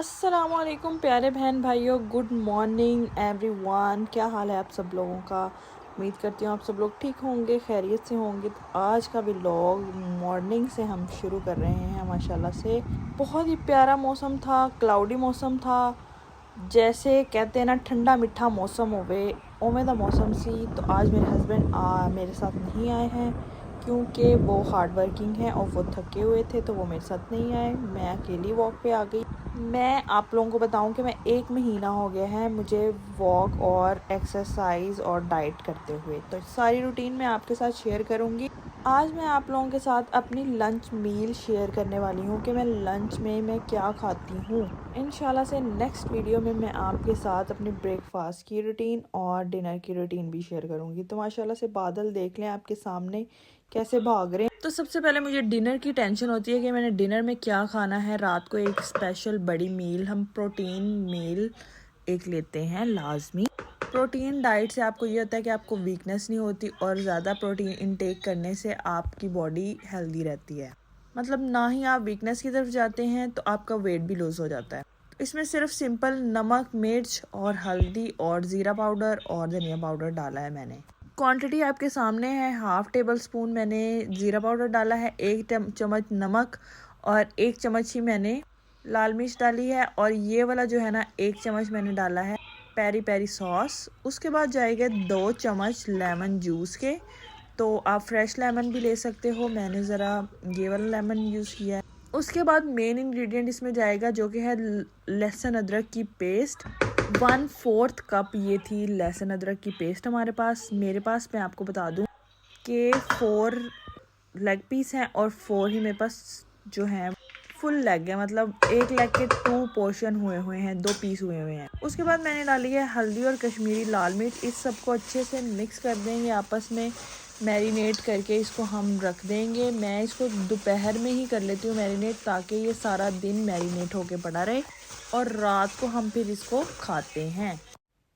अस्सलामुअलैकुम प्यारे बहन भाइयों, गुड मॉर्निंग एवरीवन। क्या हाल है आप सब लोगों का? उम्मीद करती हूँ आप सब लोग ठीक होंगे, खैरियत से होंगे। तो आज का व्लॉग मॉर्निंग से हम शुरू कर रहे हैं माशाल्लाह से। बहुत ही प्यारा मौसम था, क्लाउडी मौसम था, जैसे कहते हैं ना ठंडा मीठा मौसम होवे ओमे दा मौसम सी। तो आज मेरे हस्बैंड मेरे साथ नहीं आए हैं क्योंकि वो हार्ड वर्किंग हैं और वो थके हुए थे, तो वो मेरे साथ नहीं आए। मैं अकेली वॉक पे आ गई। मैं आप लोगों को बताऊं कि मैं 1 महीना हो गया है मुझे वॉक और एक्सरसाइज और डाइट करते हुए, तो सारी रूटीन मैं आपके साथ शेयर करूंगी। आज मैं आप लोगों के साथ अपनी लंच मील शेयर करने वाली हूँ कि मैं लंच में मैं क्या खाती हूँ। इंशाल्लाह से नेक्स्ट वीडियो में मैं आपके साथ अपनी ब्रेकफास्ट की रूटीन और डिनर की रूटीन भी शेयर करूँगी। तो माशाल्लाह से बादल देख लें आपके सामने कैसे भाग रहे हैं। तो सबसे पहले मुझे डिनर की टेंशन होती है कि मैंने डिनर में क्या खाना है। रात को एक स्पेशल बड़ी मील, हम प्रोटीन मील एक लेते हैं लाजमी। प्रोटीन डाइट से आपको ये होता है कि आपको वीकनेस नहीं होती और ज़्यादा प्रोटीन इनटेक करने से आपकी बॉडी हेल्दी रहती है। मतलब ना ही आप वीकनेस की तरफ जाते हैं तो आपका वेट भी लूज़ हो जाता है। इसमें सिर्फ सिंपल नमक, मिर्च और हल्दी और ज़ीरा पाउडर और धनिया पाउडर डाला है मैंने। क्वांटिटी आपके सामने है। 1/2 टेबल स्पून मैंने ज़ीरा पाउडर डाला है, 1 चम्मच नमक और 1 चम्मच ही मैंने लाल मिर्च डाली है। और ये वाला जो है ना 1 चम्मच मैंने डाला है पेरी पेरी सॉस। उसके बाद जाएगा 2 चम्मच लेमन जूस के। तो आप फ्रेश लेमन भी ले सकते हो, मैंने ज़रा ये वाला लेमन यूज़ किया है। उसके बाद मेन इंग्रेडिएंट इसमें जाएगा जो कि है लहसुन अदरक की पेस्ट। 1/4 कप ये थी लहसुन अदरक की पेस्ट हमारे पास। मेरे पास मैं आपको बता दूं कि 4 लेग पीस हैं और 4 ही मेरे पास जो हैं फुल लेग है। मतलब एक लेग के 2 पोर्शन हुए हैं, 2 पीस हुए हैं। उसके बाद मैंने डाली है हल्दी और कश्मीरी लाल मिर्च। इस सबको अच्छे से मिक्स कर देंगे आपस में, मैरिनेट करके इसको हम रख देंगे। मैं इसको दोपहर में ही कर लेती हूँ मैरिनेट, ताकि ये सारा दिन मैरिनेट होके पड़ा रहे और रात को हम फिर इसको खाते हैं।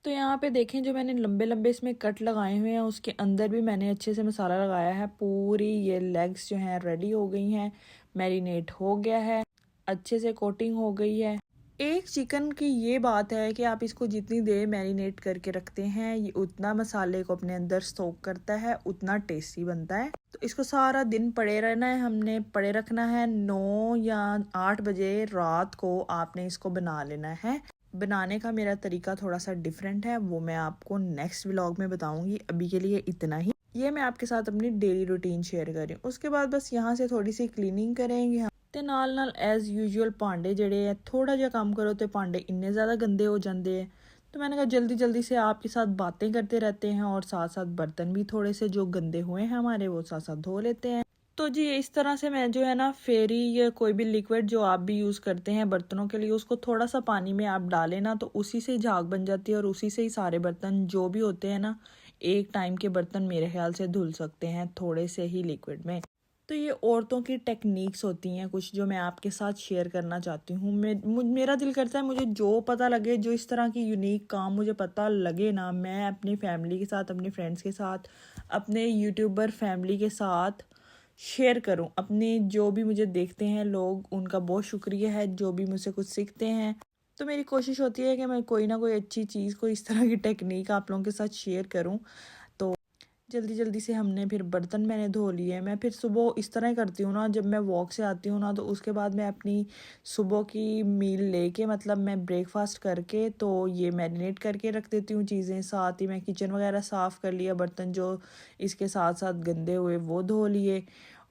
तो यहाँ पे देखें, जो मैंने लंबे लंबे इसमें कट लगाए हुए हैं उसके अंदर भी मैंने अच्छे से मसाला लगाया है। पूरी ये लेग्स जो हैं रेडी हो गई हैं, मैरिनेट हो गया है, अच्छे से कोटिंग हो गई है। एक चिकन की ये बात है कि आप इसको जितनी देर मैरिनेट करके रखते हैं ये उतना मसाले को अपने अंदर सोक करता है, उतना टेस्टी बनता है। तो इसको सारा दिन पड़े रहना है, हमने पड़े रखना है। 9 या 8 बजे रात को आपने इसको बना लेना है। बनाने का मेरा तरीका थोड़ा सा डिफरेंट है, वो मैं आपको नेक्स्ट व्लॉग में बताऊंगी। अभी के लिए इतना ही। ये मैं आपके साथ अपनी डेली रूटीन शेयर कर रही हूँ। उसके बाद बस यहाँ से थोड़ी सी क्लीनिंग करेंगे हम ते नाल एज यूजुअल भांडे जड़े है, थोड़ा जिहा काम करो तो भांडे इन्ने ज़्यादा गंदे हो जाते हैं। तो मैंने कहा जल्दी जल्दी से आपके साथ बातें करते रहते हैं और साथ साथ बर्तन भी थोड़े से जो गंदे हुए हैं हमारे वो साथ साथ धो लेते हैं। तो जी इस तरह से मैं जो है ना फेरी या कोई भी लिक्विड जो आप भी यूज़ करते हैं बर्तनों के लिए, उसको थोड़ा सा पानी में आप डालें ना, तो उसी से ही झाग बन जाती है और उसी से ही सारे बर्तन जो भी होते हैं ना, एक टाइम के बर्तन मेरे ख्याल से धुल सकते हैं थोड़े से ही लिक्विड में। तो ये औरतों की टेक्निक्स होती हैं कुछ, जो मैं आपके साथ शेयर करना चाहती हूँ। मेरा दिल करता है मुझे जो पता लगे, जो इस तरह की यूनिक काम मुझे पता लगे ना, मैं अपनी फैमिली के साथ, अपने फ्रेंड्स के साथ, अपने यूट्यूबर फैमिली के साथ शेयर करूं। अपने जो भी मुझे देखते हैं लोग, उनका बहुत शुक्रिया है जो भी मुझसे कुछ सीखते हैं। तो मेरी कोशिश होती है कि मैं कोई ना कोई अच्छी चीज़ को, इस तरह की टेक्निक आप लोगों के साथ शेयर करूं। तो जल्दी जल्दी से हमने फिर बर्तन मैंने धो लिए। मैं फिर सुबह इस तरह ही करती हूँ ना, जब मैं वॉक से आती हूँ ना, तो उसके बाद मैं अपनी सुबह की मील लेके, मतलब मैं ब्रेकफास्ट करके तो ये मैरिनेट करके रख देती हूँ चीज़ें। साथ ही मैं किचन वगैरह साफ़ कर लिया, बर्तन जो इसके साथ साथ गंदे हुए वो धो लिए।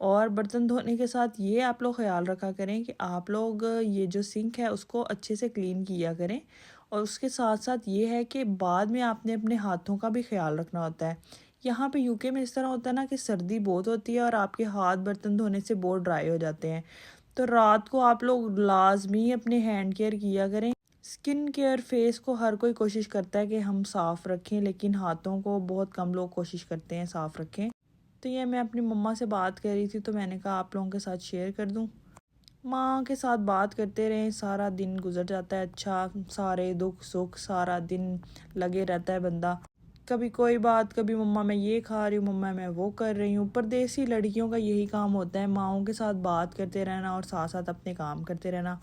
और बर्तन धोने के साथ ये आप लोग ख्याल रखा करें कि आप लोग ये जो सिंक है उसको अच्छे से क्लीन किया करें। और उसके साथ साथ ये है कि बाद में आपने अपने हाथों का भी ख्याल रखना होता है। यहाँ पे यूके में इस तरह होता है ना कि सर्दी बहुत होती है और आपके हाथ बर्तन धोने से बहुत ड्राई हो जाते हैं। तो रात को आप लोग लाजमी अपने हैंड केयर किया करें। स्किन केयर, फेस को हर कोई कोशिश करता है कि हम साफ़ रखें, लेकिन हाथों को बहुत कम लोग कोशिश करते हैं साफ़ रखें। तो ये मैं अपनी मम्मा से बात कर रही थी, तो मैंने कहा आप लोगों के साथ शेयर कर दूं। माँ के साथ बात करते रहें, सारा दिन गुजर जाता है अच्छा। सारे दुख सुख सारा दिन लगे रहता है बंदा। कभी कोई बात, कभी मम्मा मैं ये खा रही हूँ, मम्मा मैं वो कर रही हूँ। परदेसी लड़कियों का यही काम होता है, माँओं के साथ बात करते रहना और साथ साथ अपने काम करते रहना।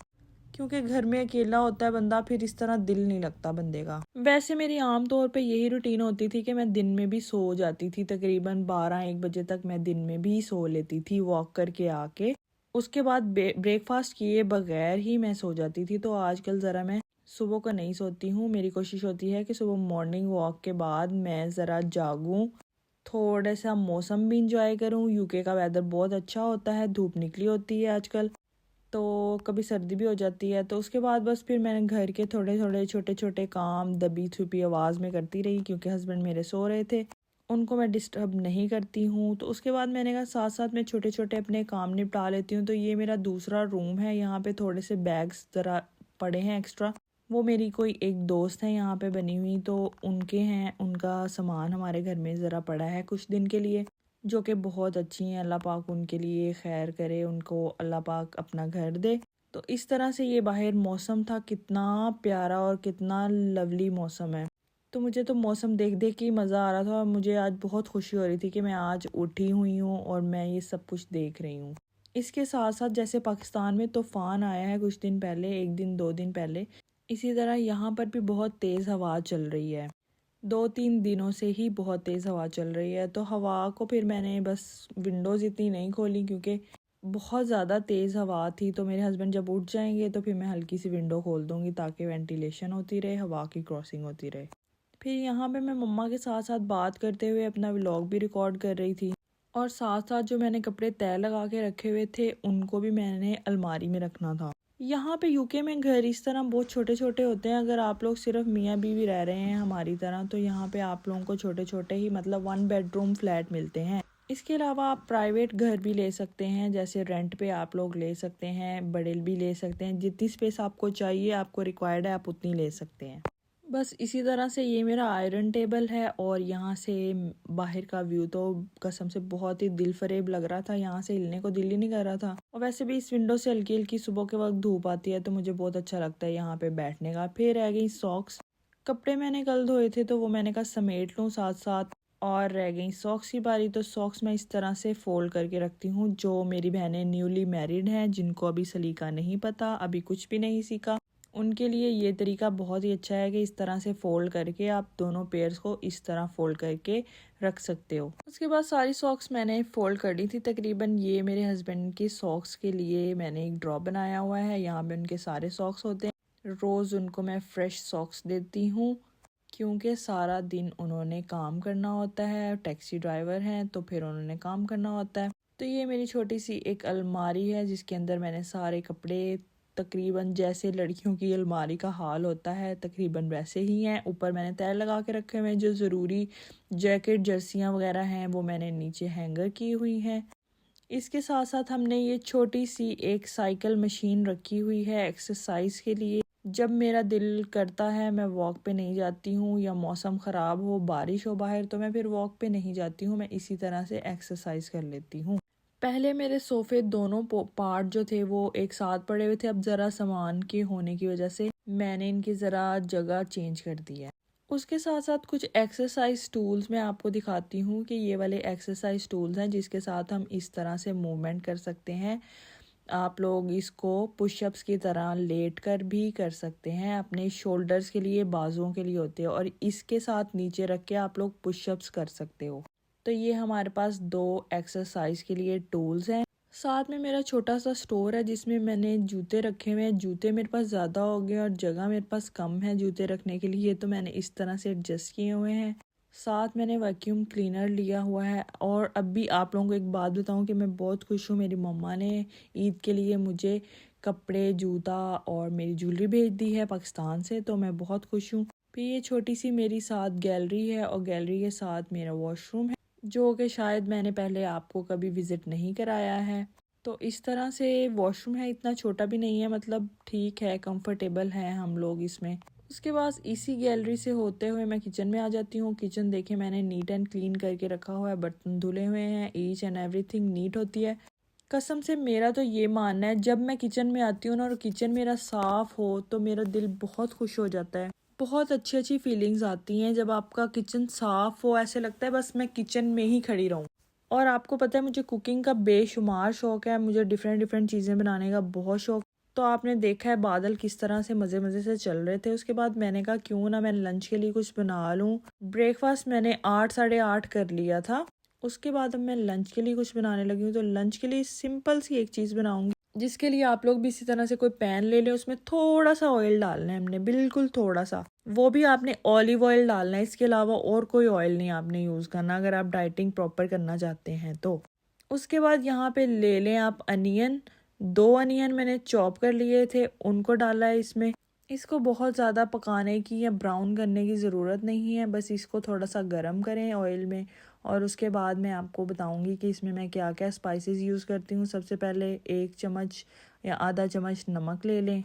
क्योंकि घर में अकेला होता है बंदा, फिर इस तरह दिल नहीं लगता बंदे का। वैसे मेरी आम तौर पे यही रूटीन होती थी कि मैं दिन में भी सो जाती थी, तकरीबन 12-1 बजे तक मैं दिन में भी सो लेती थी वॉक करके आके। उसके बाद ब्रेकफास्ट किए बगैर ही मैं सो जाती थी। तो आजकल ज़रा मैं सुबह को नहीं सोती हूँ। मेरी कोशिश होती है कि सुबह मॉर्निंग वॉक के बाद मैं ज़रा जागूँ, थोड़ा सा मौसम भी इंजॉय करूँ। यूके का वेदर बहुत अच्छा होता है, धूप निकली होती है आजकल, तो कभी सर्दी भी हो जाती है। तो उसके बाद बस फिर मैंने घर के थोड़े थोड़े छोटे छोटे काम दबी छुपी आवाज़ में करती रही, क्योंकि हस्बैंड मेरे सो रहे थे, उनको मैं डिस्टर्ब नहीं करती हूँ। तो उसके बाद मैंने कहा साथ साथ मैं छोटे छोटे अपने काम निपटा लेती हूँ। तो ये मेरा दूसरा रूम है, यहाँ पे थोड़े से बैग्स ज़रा पड़े हैं एक्स्ट्रा, वो मेरी कोई एक दोस्त है यहाँ पे बनी हुई, तो उनके हैं, उनका सामान हमारे घर में ज़रा पड़ा है कुछ दिन के लिए, जो कि बहुत अच्छी हैं। अल्लाह पाक उनके लिए खैर करे, उनको अल्लाह पाक अपना घर दे। तो इस तरह से ये बाहर मौसम था, कितना प्यारा और कितना लवली मौसम है। तो मुझे तो मौसम देख देख के ही मज़ा आ रहा था, और मुझे आज बहुत खुशी हो रही थी कि मैं आज उठी हुई हूँ और मैं ये सब कुछ देख रही हूँ। इसके साथ साथ जैसे पाकिस्तान में तूफ़ान आया है कुछ दिन पहले, 1 दिन 2 दिन पहले, इसी तरह यहाँ पर भी बहुत तेज़ हवा चल रही है। 2-3 दिनों से ही बहुत तेज़ हवा चल रही है। तो हवा को फिर मैंने बस विंडोज़ इतनी नहीं खोली, क्योंकि बहुत ज़्यादा तेज़ हवा थी। तो मेरे हस्बैंड जब उठ जाएंगे तो फिर मैं हल्की सी विंडो खोल दूँगी, ताकि वेंटिलेशन होती रहे, हवा की क्रॉसिंग होती रहे। फिर यहाँ पे मैं मम्मा के साथ साथ बात करते हुए अपना व्लॉग भी रिकॉर्ड कर रही थी, और साथ साथ जो मैंने कपड़े तय लगा के रखे हुए थे उनको भी मैंने अलमारी में रखना था। यहाँ पे यूके में घर इस तरह बहुत छोटे छोटे होते हैं। अगर आप लोग सिर्फ मियाँ बीवी रह रहे हैं हमारी तरह, तो यहाँ पे आप लोगों को छोटे छोटे ही, मतलब 1 बेडरूम फ्लैट मिलते हैं। इसके अलावा आप प्राइवेट घर भी ले सकते हैं, जैसे रेंट पे आप लोग ले सकते हैं, बड़े भी ले सकते हैं। जितनी स्पेस आपको चाहिए, आपको रिक्वायर्ड है, आप उतनी ले सकते हैं। बस इसी तरह से ये मेरा आयरन टेबल है, और यहाँ से बाहर का व्यू तो कसम से बहुत ही दिल फरेब लग रहा था। यहाँ से हिलने को दिल ही नहीं कर रहा था। और वैसे भी इस विंडो से हल्की हल्की सुबह के वक्त धूप आती है, तो मुझे बहुत अच्छा लगता है यहाँ पे बैठने का। फिर रह गई सॉक्स, कपड़े मैंने कल धोए थे तो वो मैंने कहा समेट लूँ साथ साथ। और रह गई सॉक्स की बारी, तो सॉक्स मैं इस तरह से फोल्ड करके रखती हूँ। जो मेरी बहनें न्यूली मैरिड हैं, जिनको अभी सलीका नहीं पता, अभी कुछ भी नहीं सीखा, उनके लिए ये तरीका बहुत ही अच्छा है कि इस तरह से फ़ोल्ड करके आप दोनों पेयर्स को इस तरह फ़ोल्ड करके रख सकते हो। उसके बाद सारी सॉक्स मैंने फ़ोल्ड कर दी थी तकरीबन। ये मेरे हस्बैंड के सॉक्स के लिए मैंने एक ड्रॉप बनाया हुआ है, यहाँ पे उनके सारे सॉक्स होते हैं। रोज़ उनको मैं फ़्रेश सॉक्स देती हूँ, क्योंकि सारा दिन उन्होंने काम करना होता है, टैक्सी ड्राइवर हैं, तो फिर उन्होंने काम करना होता है। तो ये मेरी छोटी सी एक अलमारी है, जिसके अंदर मैंने सारे कपड़े, तकरीबन जैसे लड़कियों की अलमारी का हाल होता है तकरीबन वैसे ही हैं। ऊपर मैंने तय लगा के रखे हुए हैं। जो ज़रूरी जैकेट जर्सियाँ वगैरह हैं वो मैंने नीचे हैंगर की हुई हैं। इसके साथ साथ हमने ये छोटी सी एक साइकिल मशीन रखी हुई है एक्सरसाइज के लिए। जब मेरा दिल करता है, मैं वॉक पे नहीं जाती हूँ, या मौसम ख़राब हो, बारिश हो बाहर, तो मैं फिर वॉक पे नहीं जाती हूँ, मैं इसी तरह से एक्सरसाइज कर लेती हूँ। पहले मेरे सोफ़े दोनों पार्ट जो थे वो एक साथ पड़े हुए थे, अब ज़रा सामान के होने की वजह से मैंने इनकी ज़रा जगह चेंज कर दी है। उसके साथ साथ कुछ एक्सरसाइज टूल्स मैं आपको दिखाती हूँ कि ये वाले एक्सरसाइज टूल्स हैं, जिसके साथ हम इस तरह से मूवमेंट कर सकते हैं। आप लोग इसको पुशअप्स की तरह लेट कर भी कर सकते हैं। अपने शोल्डर्स के लिए, बाजुओं के लिए होते हैं, और इसके साथ नीचे रख के आप लोग पुशअप्स कर सकते हो। तो ये हमारे पास 2 एक्सरसाइज के लिए टूल्स हैं। साथ में मेरा छोटा सा स्टोर है, जिसमें मैंने जूते रखे हुए हैं। जूते मेरे पास ज़्यादा हो गए और जगह मेरे पास कम है जूते रखने के लिए, तो मैंने इस तरह से एडजस्ट किए हुए हैं। साथ मैंने वैक्यूम क्लीनर लिया हुआ है। और अब भी आप लोगों को एक बात बताऊं कि मैं बहुत खुश हूँ। मेरी मम्मा ने ईद के लिए मुझे कपड़े, जूता और मेरी ज्वेलरी भेज दी है पाकिस्तान से, तो मैं बहुत खुश हूँ। फिर ये छोटी सी मेरी साथ गैलरी है, और गैलरी के साथ मेरा वॉशरूम है, जो कि शायद मैंने पहले आपको कभी विज़िट नहीं कराया है। तो इस तरह से वॉशरूम है, इतना छोटा भी नहीं है, मतलब ठीक है, कंफर्टेबल है हम लोग इसमें। उसके बाद इसी गैलरी से होते हुए मैं किचन में आ जाती हूँ। किचन देखे मैंने नीट एंड क्लीन करके रखा हुआ है, बर्तन धुले हुए हैं, ईच एंड एवरीथिंग नीट होती है। कसम से मेरा तो ये मानना है, जब मैं किचन में आती हूँ ना और किचन मेरा साफ़ हो, तो मेरा दिल बहुत खुश हो जाता है। बहुत अच्छी अच्छी फीलिंग्स आती हैं जब आपका किचन साफ़ हो। ऐसे लगता है बस मैं किचन में ही खड़ी रहूँ। और आपको पता है मुझे कुकिंग का बेशुमार शौक़ है, मुझे डिफरेंट डिफरेंट चीज़ें बनाने का बहुत शौक़। तो आपने देखा है बादल किस तरह से मज़े मज़े से चल रहे थे। उसके बाद मैंने कहा क्यों ना मैं लंच के लिए कुछ बना लूँ। ब्रेकफास्ट मैंने 8 साढ़े 8 कर लिया था। उसके बाद अब मैं लंच के लिए कुछ बनाने लगी हूँ। तो लंच के लिए सिंपल सी एक चीज़ बनाऊँगी, जिसके लिए आप लोग भी इसी तरह से कोई पैन ले लें। उसमें थोड़ा सा ऑयल डालना है हमने, बिल्कुल थोड़ा सा। वो भी आपने ऑलिव ऑयल डालना है, इसके अलावा और कोई ऑयल नहीं आपने यूज़ करना अगर आप डाइटिंग प्रॉपर करना चाहते हैं तो। उसके बाद यहाँ पे ले लें आप अनियन। 2 अनियन मैंने चॉप कर लिए थे, उनको डाला है इसमें। इसको बहुत ज़्यादा पकाने की या ब्राउन करने की ज़रूरत नहीं है, बस इसको थोड़ा सा गर्म करें ऑयल में। और उसके बाद मैं आपको बताऊंगी कि इसमें मैं क्या क्या स्पाइसेस यूज़ करती हूँ। सबसे पहले 1 चम्मच या आधा चम्मच नमक ले लें।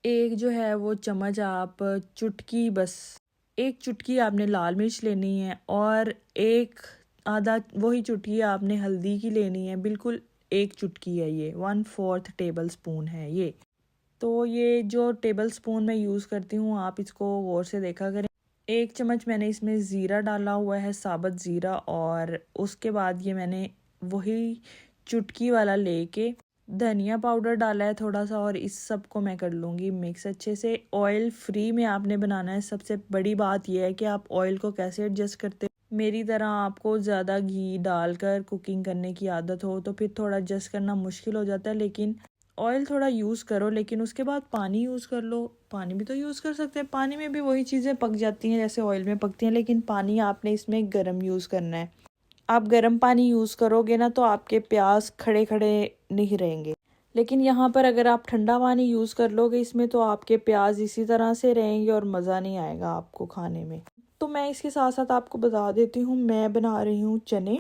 एक जो है वो चम्मच आप चुटकी, बस 1 चुटकी आपने लाल मिर्च लेनी है, और एक आधा वही चुटकी आपने हल्दी की लेनी है। बिल्कुल 1 चुटकी है ये, 1/4 टेबल स्पून है ये। तो ये जो टेबल स्पून मैं यूज़ करती हूँ आप इसको गौर से देखा करें। 1 चम्मच मैंने इसमें ज़ीरा डाला हुआ है, साबुत ज़ीरा। और उसके बाद ये मैंने वही चुटकी वाला लेके धनिया पाउडर डाला है थोड़ा सा, और इस सब को मैं कर लूँगी मिक्स अच्छे से। ऑयल फ्री में आपने बनाना है। सबसे बड़ी बात यह है कि आप ऑयल को कैसे एडजस्ट करते हो। मेरी तरह आपको ज़्यादा घी डालकर कुकिंग करने की आदत हो तो फिर थोड़ा एडजस्ट करना मुश्किल हो जाता है, लेकिन ऑयल थोड़ा यूज़ करो। लेकिन उसके बाद पानी यूज़ कर लो, पानी भी तो यूज़ कर सकते हैं। पानी में भी वही चीज़ें पक जाती हैं जैसे ऑयल में पकती हैं, लेकिन पानी आपने इसमें गर्म यूज़ करना है। आप गर्म पानी यूज़ करोगे ना तो आपके प्याज खड़े खड़े नहीं रहेंगे। लेकिन यहाँ पर अगर आप ठंडा पानी यूज़ कर लोगे इसमें तो आपके प्याज इसी तरह से रहेंगे और मज़ा नहीं आएगा आपको खाने में। तो मैं इसके साथ साथ आपको बता देती हूँ, मैं बना रही हूँ चने।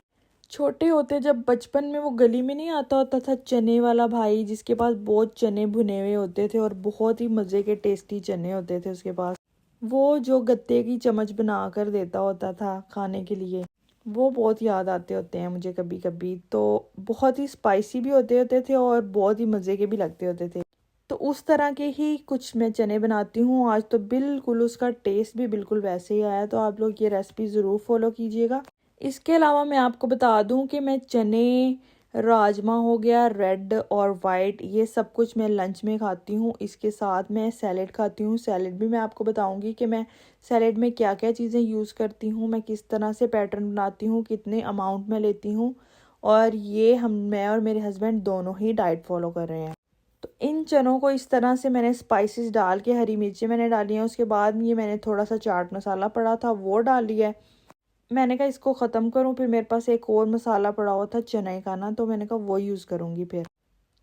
छोटे होते जब बचपन में वो गली में नहीं आता होता था चने वाला भाई, जिसके पास बहुत चने भुने हुए होते थे और बहुत ही मज़े के टेस्टी चने होते थे उसके पास। वो जो गत्ते की चम्मच बना कर देता होता था खाने के लिए, वो बहुत याद आते होते हैं मुझे कभी कभी। तो बहुत ही स्पाइसी भी होते होते थे और बहुत ही मज़े के भी लगते होते थे। तो उस तरह के ही कुछ मैं चने बनाती हूँ आज। तो बिल्कुल उसका टेस्ट भी बिल्कुल वैसे ही आया। तो आप लोग ये रेसिपी ज़रूर फॉलो कीजिएगा। इसके अलावा मैं आपको बता दूं कि मैं चने, राजमा हो गया रेड और वाइट, ये सब कुछ मैं लंच में खाती हूँ। इसके साथ मैं सैलेड खाती हूँ। सैलेड भी मैं आपको बताऊंगी कि मैं सैलेड में क्या क्या चीज़ें यूज़ करती हूँ, मैं किस तरह से पैटर्न बनाती हूँ, कितने अमाउंट में लेती हूँ। और ये मैं और मेरे हस्बैंड दोनों ही डाइट फॉलो कर रहे हैं। तो इन चनों को इस तरह से मैंने स्पाइसेस डाल के, हरी मिर्ची मैंने डाली हैं। उसके बाद ये मैंने थोड़ा सा चाट मसाला पड़ा था वो डाल लिया है। मैंने कहा इसको ख़त्म करूं, फिर मेरे पास एक और मसाला पड़ा हुआ था चने का ना, तो मैंने कहा वो यूज़ करूंगी। फिर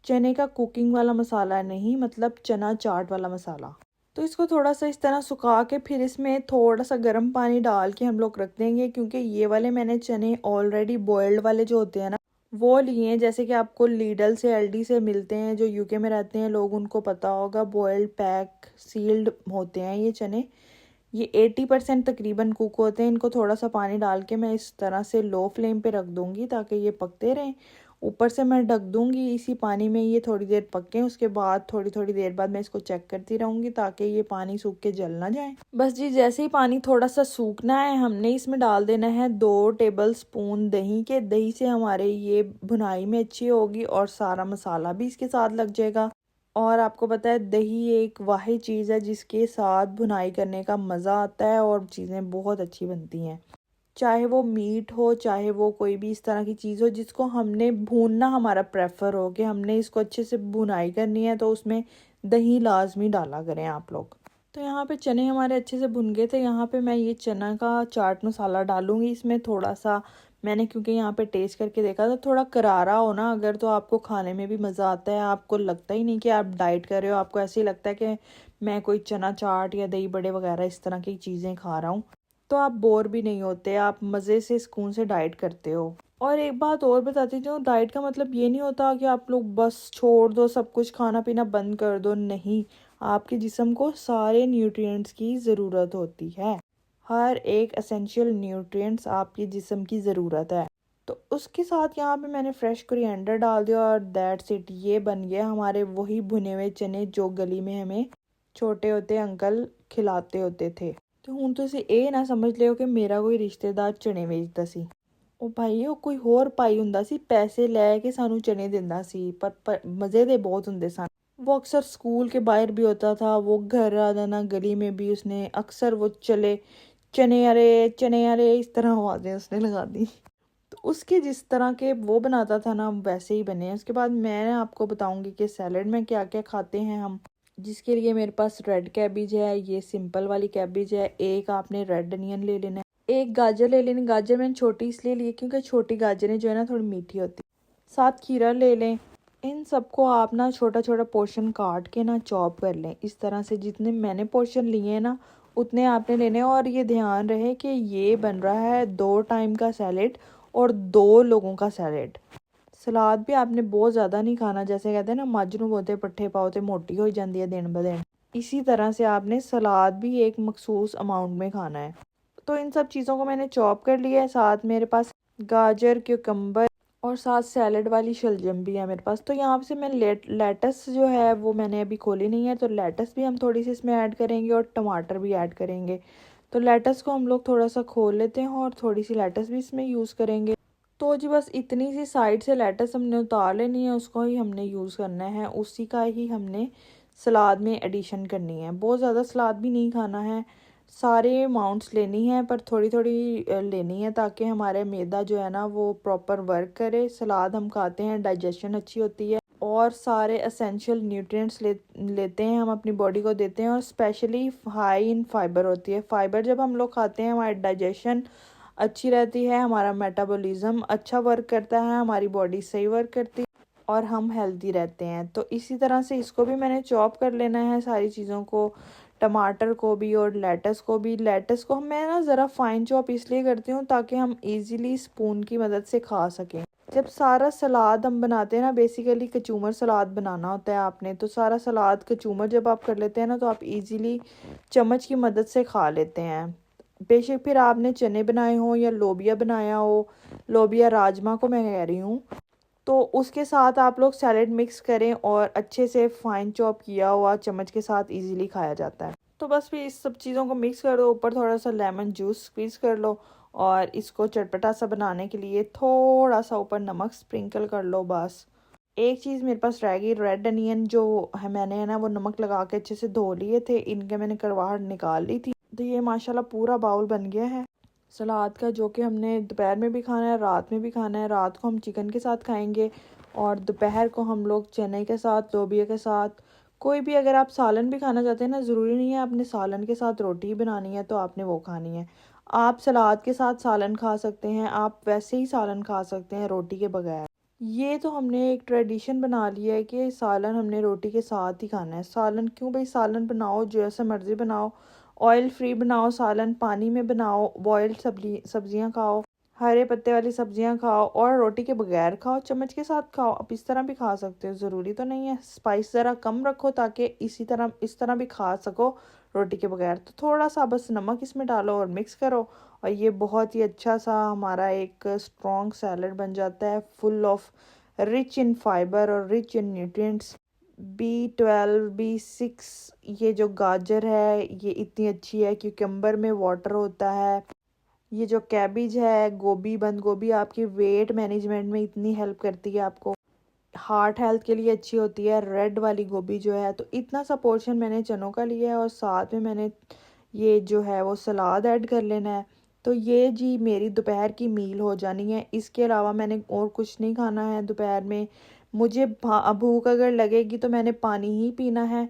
चने का कुकिंग वाला मसाला नहीं, मतलब चना चाट वाला मसाला। तो इसको थोड़ा सा इस तरह सुखा के फिर इसमें थोड़ा सा गर्म पानी डाल के हम लोग रख देंगे, क्योंकि ये वाले मैंने चने ऑलरेडी बॉयल्ड वाले जो होते हैं ना वो लिए हैं। जैसे कि आपको लीडल से एलडी से मिलते हैं, जो यूके में रहते हैं लोग उनको पता होगा, बॉयल्ड पैक सील्ड होते हैं ये चने। ये 80% तकरीबन कुक होते हैं। इनको थोड़ा सा पानी डाल के मैं इस तरह से लो फ्लेम पे रख दूंगी ताकि ये पकते रहें। ऊपर से मैं ढक दूंगी इसी पानी में, ये थोड़ी देर पकें। उसके बाद थोड़ी थोड़ी देर बाद मैं इसको चेक करती रहूंगी ताकि ये पानी सूख के जल ना जाए। बस जी, जैसे ही पानी थोड़ा सा सूखना है हमने इसमें डाल देना है 2 टेबल स्पून दही के। दही से हमारे ये भुनाई में अच्छी होगी और सारा मसाला भी इसके साथ लग जाएगा। और आपको पता है दही एक वाहिद चीज़ है जिसके साथ भुनाई करने का मज़ा आता है और चीज़ें बहुत अच्छी बनती हैं। चाहे वो मीट हो, चाहे वो कोई भी इस तरह की चीज़ हो जिसको हमने भूनना हमारा प्रेफर हो कि हमने इसको अच्छे से भुनाई करनी है, तो उसमें दही लाजमी डाला करें आप लोग। तो यहाँ पे चने हमारे अच्छे से भुन गए थे। यहाँ पे मैं ये चना का चाट मसाला डालूंगी इसमें थोड़ा सा। मैंने क्योंकि यहाँ पे टेस्ट करके देखा था, थोड़ा करारा हो ना अगर, तो आपको खाने में भी मज़ा आता है। आपको लगता ही नहीं कि आप डाइट कर रहे हो, आपको ऐसे ही लगता है कि मैं कोई चना चाट या दही बड़े वगैरह इस तरह की चीज़ें खा रहा हूँ। तो आप बोर भी नहीं होते, आप मज़े से सुकून से डाइट करते हो। और एक बात और बताती हूँ, डाइट का मतलब ये नहीं होता कि आप लोग बस छोड़ दो, सब कुछ खाना पीना बंद कर दो। नहीं, आपके जिस्म को सारे न्यूट्रिएंट्स की ज़रूरत होती है। हर एक एसेंशियल न्यूट्रिएंट्स आपके जिस्म की ज़रूरत है। तो उसके साथ यहाँ पे मैंने फ्रेश कोरिएंडर डाल दिया और दैट्स इट। ये बन गया हमारे वही भुने हुए चने जो गली में हमें छोटे होते अंकल खिलाते होते थे। तो हूँ तुसी ये ना समझ लियो कि मेरा कोई रिश्तेदार चने बेचता सी। ਉਹ ਭਾਈ ਉਹ ਕੋਈ ਹੋਰ ਭਾਈ ਹੁੰਦਾ ਸੀ, ਪੈਸੇ ਲੈ ਕੇ ਸਾਨੂੰ ਚਨੇ ਦਿੰਦਾ ਸੀ, ਪਰ ਮਜ਼ੇ ਦੇ ਬਹੁਤ ਹੁੰਦੇ ਸਨ। वो अक्सर स्कूल के बाहर भी होता था, वो घर आ जाना गली में भी उसने अक्सर वो चने अरे इस तरह आवाज़ें उसने लगा दी। तो उसके जिस तरह के वो बनाता था ना वैसे ही बने हैं। उसके बाद मैं आपको बताऊंगी कि सैलड में क्या क्या खाते हैं हम। जिसके लिए मेरे पास रेड कैबिज है, ये सिंपल वाली कैबिज है। एक आपने रेड अनियन ले लेना है, एक गाजर ले लेनी। गाजर मैंने छोटी इसलिए ली क्योंकि छोटी गाजरें जो है ना थोड़ी मीठी होती है। 7 खीरा ले लें। इन सबको आप ना छोटा छोटा पोर्शन काट के ना चॉप कर लें इस तरह से। जितने मैंने पोर्शन लिए हैं ना उतने आपने लेने हैं। और ये ध्यान रहे कि ये बन रहा है 2 टाइम का सैलेड और 2 लोगों का सैलेड। सलाद भी आपने बहुत ज़्यादा नहीं खाना, जैसे कहते हैं ना मੱਝ ਨੂੰ ਬਹੁਤੇ पट्ठे पाओ तो मोटी हो जाती है दिन ब दिन। इसी तरह से आपने सलाद भी एक मखसूस अमाउंट में खाना है। तो इन सब चीज़ों को मैंने चॉप कर लिया है। साथ मेरे पास गाजर क्यूकम्बर और साथ सैलड वाली शलजम भी है मेरे पास। तो यहाँ से मैं लेटस जो है वो मैंने अभी खोली नहीं है, तो लेटस भी हम थोड़ी सी इसमें ऐड करेंगे और टमाटर भी ऐड करेंगे। तो लेटस को हम लोग थोड़ा सा खोल लेते हैं और थोड़ी सी लेटस भी इसमें यूज़ करेंगे। तो जी बस इतनी सी साइड से लेटस हमने उतार लेनी है, उसको ही हमने यूज़ करना है, उसी का ही हमने सलाद में एडिशन करनी है। बहुत ज़्यादा सलाद भी नहीं खाना है, सारे अमाउंट्स लेनी है पर थोड़ी थोड़ी लेनी है ताकि हमारे मैदा जो है ना वो प्रॉपर वर्क करे। सलाद हम खाते हैं डाइजेशन अच्छी होती है और सारे एसेंशियल न्यूट्रिएंट्स लेते हैं हम अपनी बॉडी को देते हैं। और स्पेशली हाई इन फाइबर होती है। फाइबर जब हम लोग खाते हैं हमारी डाइजेशन अच्छी रहती है, हमारा मेटाबॉलिज्म अच्छा वर्क करता है, हमारी बॉडी सही वर्क करती है और हम हेल्दी रहते हैं। तो इसी तरह से इसको भी मैंने चॉप कर लेना है सारी चीज़ों को, टमाटर को भी और लेटस को भी। लेटस को मैं ना ज़रा फाइन चॉप इसलिए करती हूँ ताकि हम इजीली स्पून की मदद से खा सकें। जब सारा सलाद हम बनाते हैं ना, बेसिकली कचूमर सलाद बनाना होता है आपने, तो सारा सलाद कचूमर जब आप कर लेते हैं ना तो आप इजीली चम्मच की मदद से खा लेते हैं। बेशक फिर आपने चने बनाए हो या लोबिया बनाया हो, लोबिया राजमा को मैं कह रही हूँ, तो उसके साथ आप लोग सैलेड मिक्स करें और अच्छे से फाइन चॉप किया हुआ चम्मच के साथ इजीली खाया जाता है। तो बस फिर इस सब चीज़ों को मिक्स कर दो, ऊपर थोड़ा सा लेमन जूस स्क्वीज़ कर लो और इसको चटपटा सा बनाने के लिए थोड़ा सा ऊपर नमक स्प्रिंकल कर लो बस। एक चीज़ मेरे पास रह गई, रेड अनियन जो है मैंने है ना वो नमक लगा के अच्छे से धो लिए थे, इनके मैंने करवाहट निकाल ली थी। तो ये माशाल्लाह पूरा बाउल बन गया है सलाद का, जो कि हमने दोपहर में भी खाना है रात में भी खाना है। रात को हम चिकन के साथ खाएंगे और दोपहर को हम लोग चने के साथ लोबिया के साथ। कोई भी अगर आप सालन भी खाना चाहते हैं ना, ज़रूरी नहीं है आपने सालन के साथ रोटी ही बनानी है तो आपने वो खानी है। आप सलाद के साथ सालन खा सकते हैं, आप वैसे ही सालन खा सकते हैं रोटी के बगैर। ये तो हमने एक ट्रेडिशन बना लिया है कि सालन हमने रोटी के साथ ही खाना है। सालन क्यों भाई, सालन बनाओ जैसे मर्ज़ी बनाओ, ऑयल फ्री बनाओ सालन, पानी में बनाओ, बॉयल्ड सब्जियां खाओ, हरे पत्ते वाली सब्जियां खाओ और रोटी के बगैर खाओ, चम्मच के साथ खाओ। आप इस तरह भी खा सकते हो, ज़रूरी तो नहीं है। स्पाइस ज़रा कम रखो ताकि इस तरह भी खा सको रोटी के बगैर। तो थोड़ा सा बस नमक इसमें डालो और मिक्स करो और ये बहुत ही अच्छा सा हमारा एक स्ट्रॉन्ग सैलड बन जाता है, full of rich in fiber और rich in nutrients. B12 B6, ये जो गाजर है ये इतनी अच्छी है, क्यूकम्बर में वाटर होता है। ये जो कैबिज है, गोभी, बंद गोभी आपकी वेट मैनेजमेंट में इतनी हेल्प करती है, आपको हार्ट हेल्थ के लिए अच्छी होती है रेड वाली गोभी जो है। तो इतना सा पोर्शन मैंने चनों का लिया है और साथ में मैंने ये जो है वो सलाद ऐड कर लेना है। तो ये जी मेरी दोपहर की मील हो जानी है। इसके अलावा मैंने और कुछ नहीं खाना है दोपहर में। मुझे भूख अगर लगेगी तो मैंने पानी ही पीना है।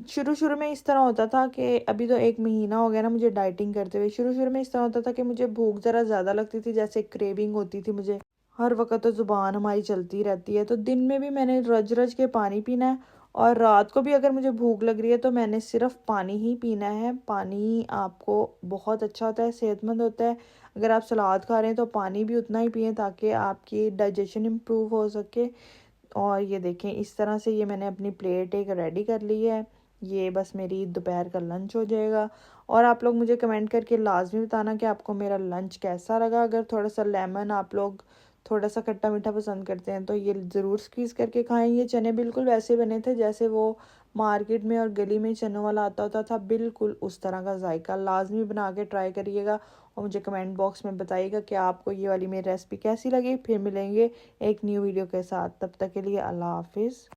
शुरू शुरू में इस तरह होता था कि अभी तो 1 महीना हो गया ना मुझे डाइटिंग करते हुए, शुरू शुरू में इस तरह होता था कि मुझे भूख ज़रा ज़्यादा लगती थी, जैसे क्रेविंग होती थी मुझे। हर वक्त तो ज़ुबान हमारी चलती रहती है, तो दिन में भी मैंने रज रज के पानी पीना है और रात को भी अगर मुझे भूख लग रही है तो मैंने सिर्फ पानी ही पीना है। पानी आपको बहुत अच्छा होता है, सेहतमंद होता है। अगर आप सलाद खा रहे हैं तो पानी भी उतना ही पिएँ ताकि आपकी डाइजेशन इम्प्रूव हो सके। और ये देखें इस तरह से ये मैंने अपनी प्लेट एक रेडी कर ली है। ये बस मेरी दोपहर का लंच हो जाएगा। और आप लोग मुझे कमेंट करके लाजमी बताना कि आपको मेरा लंच कैसा लगा। अगर थोड़ा सा लेमन, आप लोग थोड़ा सा खट्टा मीठा पसंद करते हैं तो ये ज़रूर स्क्वीज़ करके खाएं। ये चने बिल्कुल वैसे बने थे जैसे वो मार्केट में और गली में चनों वाला आता होता था, बिल्कुल उस तरह का जायका। लाजमी बना के ट्राई करिएगा और मुझे कमेंट बॉक्स में बताइएगा कि आपको ये वाली मेरी रेसिपी कैसी लगी। फिर मिलेंगे एक न्यू वीडियो के साथ, तब तक के लिए अल्लाह हाफिज़।